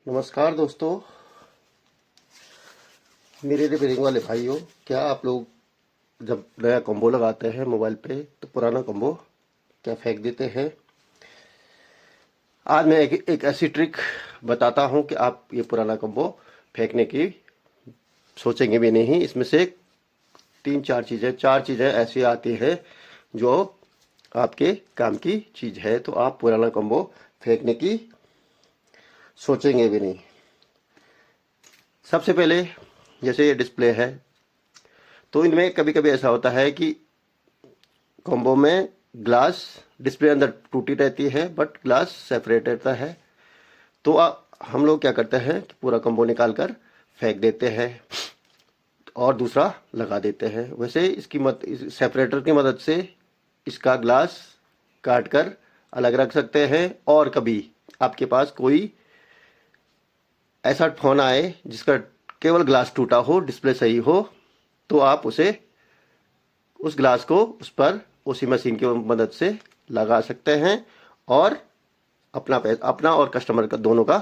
नमस्कार दोस्तों, मेरे रिपेयरिंग वाले भाइयों। क्या आप लोग जब नया कॉम्बो लगाते हैं मोबाइल पे तो पुराना कॉम्बो क्या फेंक देते हैं? आज मैं एक ऐसी ट्रिक बताता हूं कि आप ये पुराना कॉम्बो फेंकने की सोचेंगे भी नहीं। इसमें से चार चीज़ें ऐसी आती है जो आपके काम की चीज़ है, तो आप पुराना कॉम्बो फेंकने की सोचेंगे भी नहीं। सबसे पहले, जैसे ये डिस्प्ले है, तो इनमें कभी कभी ऐसा होता है कि कॉम्बो में ग्लास डिस्प्ले अंदर टूटी रहती है बट ग्लास सेपरेट रहता है। तो हम लोग क्या करते हैं कि पूरा कॉम्बो निकाल कर फेंक देते हैं और दूसरा लगा देते हैं। वैसे इसकी सेपरेटर की मदद से इसका ग्लास काट कर अलग रख सकते हैं। और कभी आपके पास कोई ऐसा फ़ोन आए जिसका केवल ग्लास टूटा हो, डिस्प्ले सही हो, तो आप उस ग्लास को उस पर उसी मशीन की मदद से लगा सकते हैं और अपना और कस्टमर का दोनों का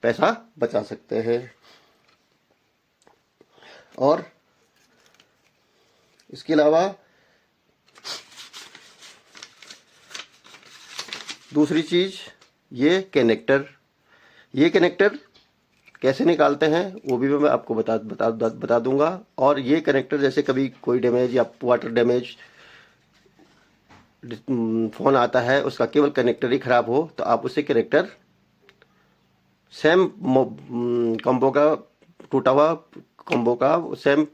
पैसा बचा सकते हैं। और इसके अलावा दूसरी चीज़, ये कनेक्टर कैसे निकालते हैं वो भी मैं आपको बता दूंगा। और ये कनेक्टर जैसे कभी कोई डैमेज या वाटर डैमेज फ़ोन आता है, उसका केवल कनेक्टर ही ख़राब हो, तो आप उसे कनेक्टर सेम कॉम्बो का टूटा हुआ कॉम्बो का सेम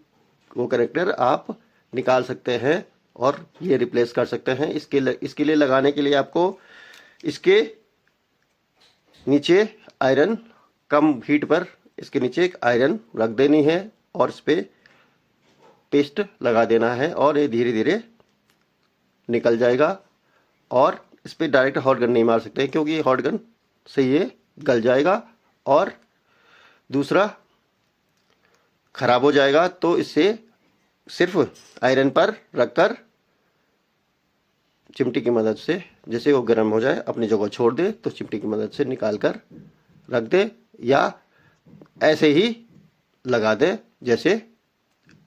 वो कनेक्टर आप निकाल सकते हैं और ये रिप्लेस कर सकते हैं। इसके लिए लगाने के लिए आपको इसके नीचे आयरन, कम हीट पर इसके नीचे एक आयरन रख देनी है और इस पर पेस्ट लगा देना है और ये धीरे धीरे निकल जाएगा। और इस पर डायरेक्ट हॉट गन नहीं मार सकते क्योंकि हॉट गन से ये गल जाएगा और दूसरा खराब हो जाएगा। तो इससे सिर्फ आयरन पर रखकर चिमटी की मदद से, जैसे वो गर्म हो जाए अपनी जगह छोड़ दे, तो चिमटी की मदद से निकाल कर रख दे या ऐसे ही लगा दे। जैसे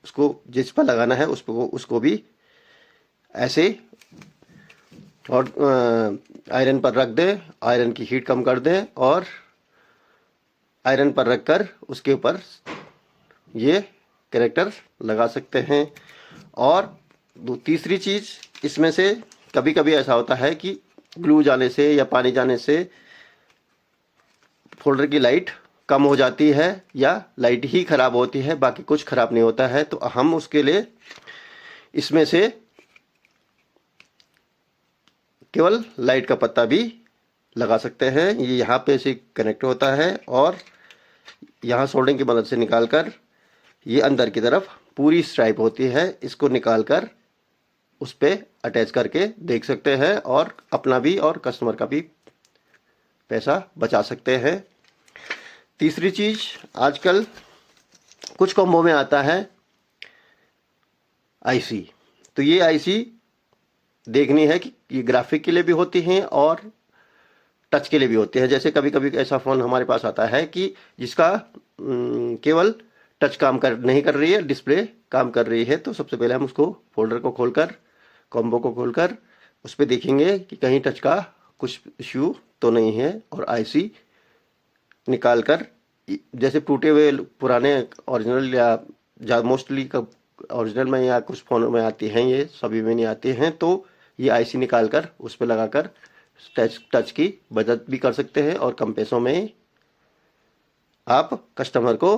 उसको जिस पर लगाना है उसको भी ऐसे और आयरन पर रख दे, आयरन की हीट कम कर दे और आयरन पर रखकर उसके ऊपर ये कनेक्टर लगा सकते हैं। और तीसरी चीज़, इसमें से कभी कभी ऐसा होता है कि ग्लू जाने से या पानी जाने से फोल्डर की लाइट कम हो जाती है या लाइट ही ख़राब होती है, बाकी कुछ ख़राब नहीं होता है। तो हम उसके लिए इसमें से केवल लाइट का पत्ता भी लगा सकते हैं। ये यहाँ पे से कनेक्ट होता है और यहाँ सोल्डरिंग की मदद से निकालकर ये अंदर की तरफ पूरी स्ट्राइप होती है, इसको निकालकर उस पर अटैच करके देख सकते हैं और अपना भी और कस्टमर का भी पैसा बचा सकते हैं। तीसरी चीज़, आजकल कुछ कॉम्बो में आता है आईसी। तो ये आईसी देखनी है कि ये ग्राफिक के लिए भी होती हैं और टच के लिए भी होती है। जैसे कभी कभी ऐसा फ़ोन हमारे पास आता है कि जिसका केवल टच काम नहीं कर रही है, डिस्प्ले काम कर रही है, तो सबसे पहले हम उसको फोल्डर को खोलकर, कॉम्बो को खोलकर उस पर देखेंगे कि कहीं टच का कुछ इश्यू तो नहीं है और आईसी निकाल कर, जैसे टूटे हुए पुराने ओरिजिनल या मोस्टली ओरिजिनल में या कुछ फ़ोनों में आती हैं, ये सभी में नहीं आती हैं, तो ये आईसी निकाल कर उस पर लगाकर टच की बचत भी कर सकते हैं और कम पैसों में आप कस्टमर को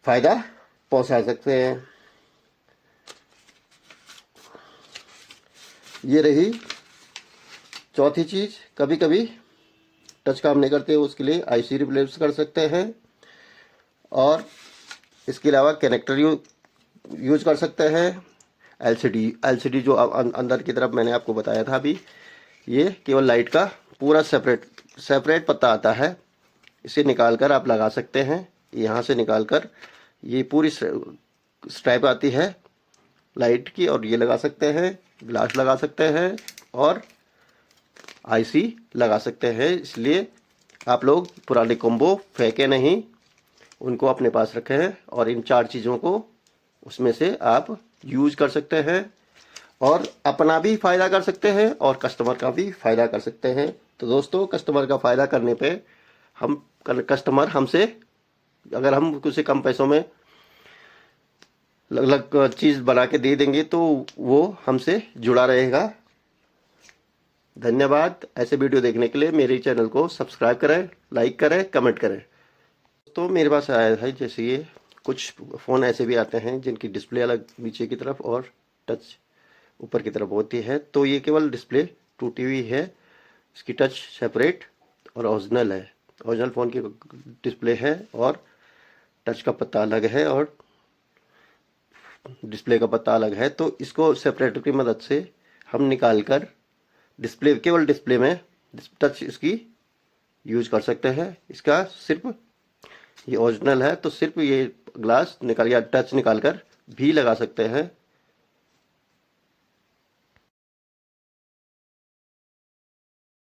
फ़ायदा पहुंचा सकते हैं। ये रही चौथी चीज़, कभी कभी टच काम नहीं करते, उसके लिए आईसी रिप्लेस कर सकते हैं। और इसके अलावा कनेक्टर यूज कर सकते हैं। एलसीडी जो अंदर की तरफ मैंने आपको बताया था अभी, ये केवल लाइट का पूरा सेपरेट पत्ता आता है, इसे निकालकर आप लगा सकते हैं। यहाँ से निकालकर ये पूरी स्ट्राइप आती है लाइट की और ये लगा सकते हैं, ग्लास लगा सकते हैं और आईसी लगा सकते हैं। इसलिए आप लोग पुराने कॉम्बो फेंके नहीं, उनको अपने पास रखें और इन 4 चीज़ों को उसमें से आप यूज कर सकते हैं और अपना भी फ़ायदा कर सकते हैं और कस्टमर का भी फ़ायदा कर सकते हैं। तो दोस्तों, कस्टमर का फ़ायदा करने पे हम कस्टमर हमसे, अगर हम उसे कम पैसों में अलग अलग चीज़ बना के दे देंगे तो वो हमसे जुड़ा रहेगा। धन्यवाद। ऐसे वीडियो देखने के लिए मेरे चैनल को सब्सक्राइब करें, लाइक करें, कमेंट करें। तो मेरे पास आया है, जैसे ये कुछ फ़ोन ऐसे भी आते हैं जिनकी डिस्प्ले अलग नीचे की तरफ और टच ऊपर की तरफ होती है। तो ये केवल डिस्प्ले टूटी हुई है, इसकी टच सेपरेट और ओरिजिनल है। ओरिजिनल फ़ोन की डिस्प्ले है और टच का पत्ता अलग है और डिस्प्ले का पत्ता अलग है। तो इसको सेपरेटर की मदद से हम निकाल कर डिस्प्ले, केवल डिस्प्ले में टच इसकी यूज कर सकते हैं। इसका सिर्फ ये ओरिजिनल है तो सिर्फ ये ग्लास निकाल या टच निकाल कर भी लगा सकते हैं।